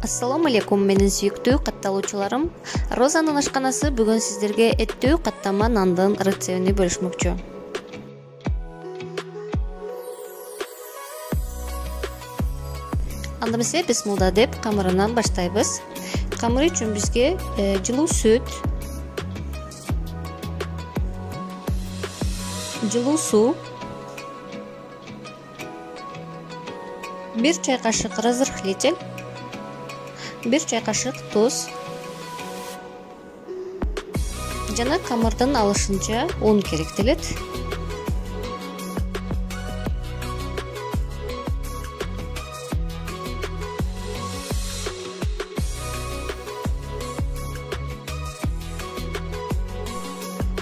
Ассаламу алейкум, менин сүйүктүү катталуучуларым. Розанын ашканасы бүгүн сиздерге эттүү каттама нандын рецептini бөлүшмөкчү. Анда эмесе бисмилла деп камырынан баштайбыз. Камыр үчүн бизге жылуу сүт, жылуу суу, 1 чай кашык разрыхлитель, 1 чай кашык туз жана камырдын алышынча un керектелет.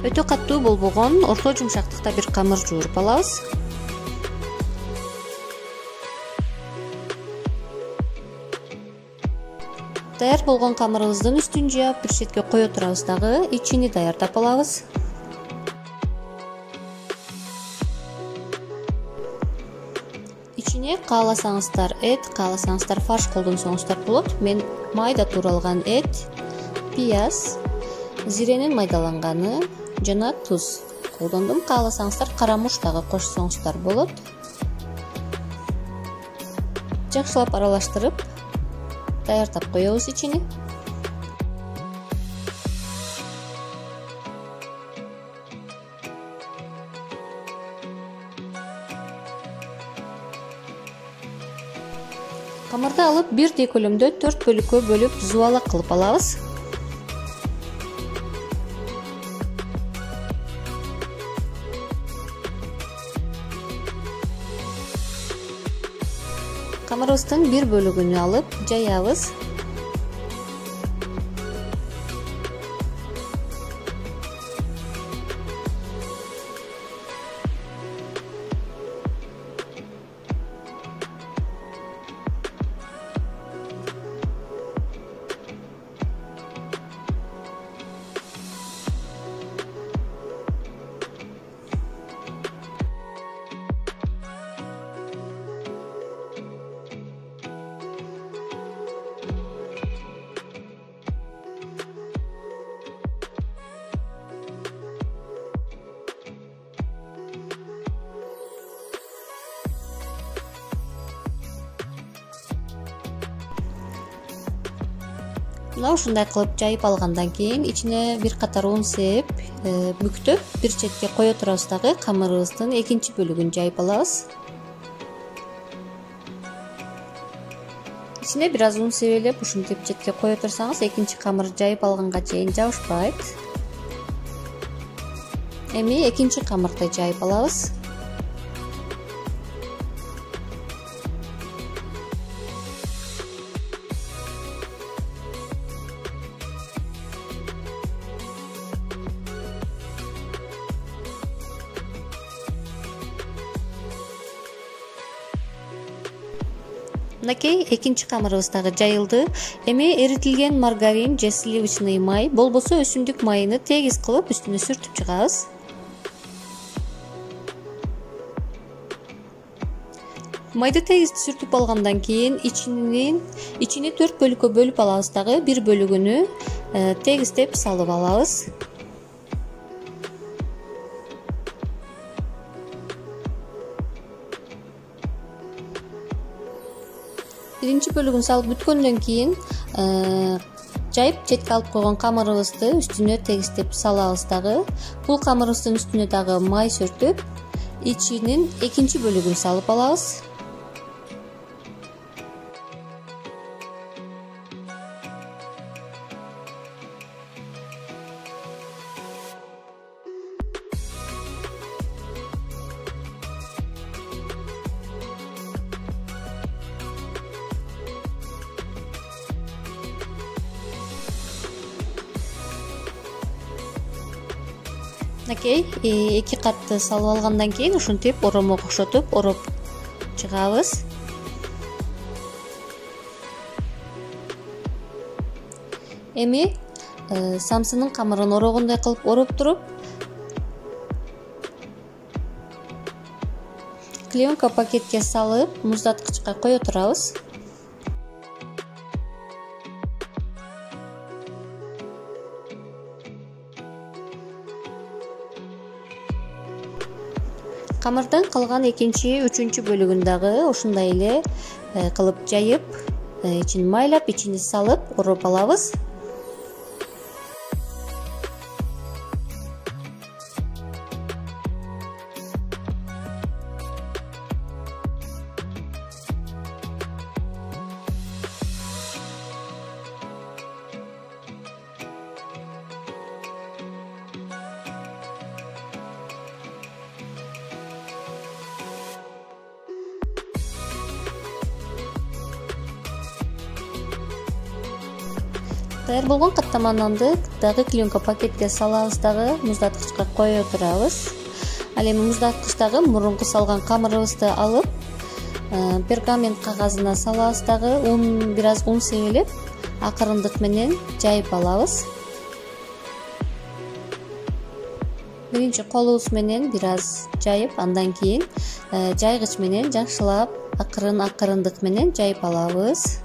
Өтө каттуу болбогон, орто жумшактыкта бир камыр жууруп алабыз. Даяр болгон камырыбыздын үстүн жаап, бир четке кое турабыз дагы, ичини даярдап алабыз. Ичине кааласаңыздар эт, кааласаңыздар фарш колдонсоңуздар болот. Мен майда тууралган эт, пияз, зиренин майдаланганы жана туз колдондум. Кааласаңыздар карамуш дагы кошсоңуздар болот. Жакшылап аралаштырып даярдап коебуз ичини. Камырды алып бирдей көлөмдө 4 бөлүккө бөлүп зубалак кылып алабыз. Камырыбыздын бир бөлүгүнү алып жаябыз. Мына ушундай кылып жайып алгандан кийин ичине бир катар un сээп, бүктөп, бир четке кое турабыз дагы, камырыбыздын экинчи бөлүгүн жайып алабыз. Ичине бир аз un себелеп, ушинтип четке кое турсаңыз, экинчи камыр жайып алганга чейин жабышпайт. Эми экинчи камырды жайып алабыз. Мынакей экинчи камырыбыз дагы жайылды. Эми эритилген маргарин же сливочный май, болбосо өсүмдүк майыны тегиз кылып үстүнө сүртүп чыгабыз. Майды тегиз сүртүп алгандан кийин ичини 4 бөлүккө бөлүп алабыз дагы, бир бөлүгүнү тегиздеп салып алабыз. Биринчи бөлүгүн салып бүткөндөн кийин жайып четке алып койгон камырыбызды үстүнө тегиздеп салабыз дагы. Бул камырыбыздын үстүнө дагы май сүртүп, ичинин экинчи бөлүгүн салып алабыз. Мынакей эки катты салып алгандан кийин ушинтип оромого окшотуп ороп чыгабыз. Эми самсынын камырын орогондой кылып ороп туруп, клеенка пакетке салып, муздаткычка кое турабыз. Камырдын калган экинчи, үчүнчү бөлүгүн дагы ушундай эле кылып жайып, ичин майлап, ичине салып ороп алабыз. Даяр болгон каттама нанды дагы клеенка пакетке салабыз дагы муздаткычка кое турабыз. Ал эми муздаткычтагы мурунку салган камырыбызды алып, пергамент кагазына салабыз дагы бир аз ун себелеп, акырындык менен жайып алабыз. Биринчи колубуз менен бир аз жайып, андан кийин жайгыч менен жакшылап акырындык менен жайып алабыз.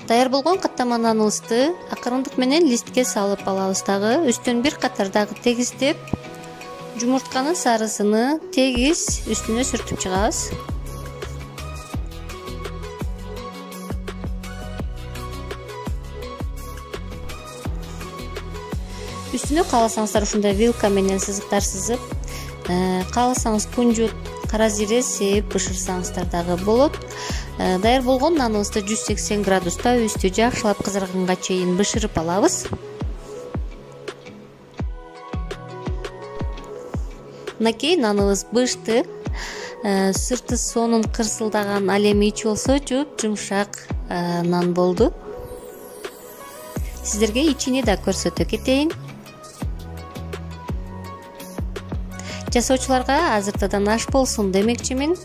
Даяр болгон каттама наныбызды акырындык менен листке салып алабыз дагы, үстүн бир катар дагы тегиздеп, жумуртканын сарысыны тегиз үстүнө сүртүп чыгабыз. Үстүнө кааласаңыздар ушундай вилка менен сызыктар сызып, кааласаңыз кунжут, кара зире сээп бышырсаңыздар дагы болот. Даяр болгон наныбызды 180 градуста үстү жакшылап кызарганга чейин бышырып алабыз. Мынакей наныбыз бышты, сырты сонун кырсылдаган, ал эми ичи болсо жумшак нан болду. Сиздерге ичини да көрсөтө кетейин. Жасоочуларга азыртадан аш болсун демекчимин.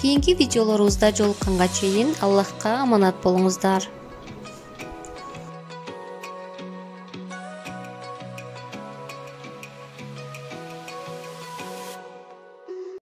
Кийинки видеолорубузда жолукканга чейин Аллахка аманат болуңуздар.